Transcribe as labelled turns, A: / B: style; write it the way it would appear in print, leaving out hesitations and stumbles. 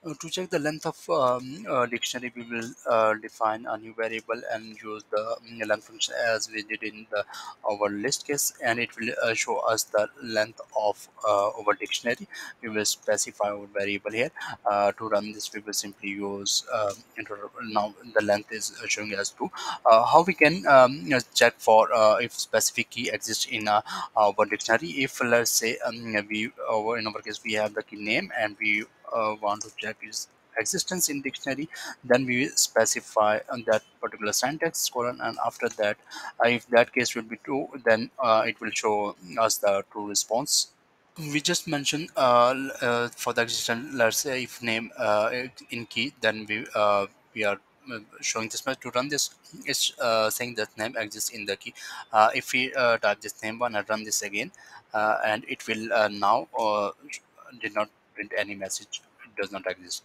A: To check the length of dictionary, we will define a new variable and use the length function as we did in the our list case, and it will show us the length of our dictionary. We will specify our variable here. To run this, we will simply use now the length is showing as 2. How we can check for if specific key exists in our dictionary? If let's say in our case we have the key name and we want to check its existence in dictionary, then we specify that particular syntax colon, and after that, if that case will be true, then it will show us the true response. We just mentioned for the existence, let's say if name in key, then we are showing this much. To run this, it's saying that name exists in the key. If we type this name one and run this again, and it will now did not print any message, it does not exist.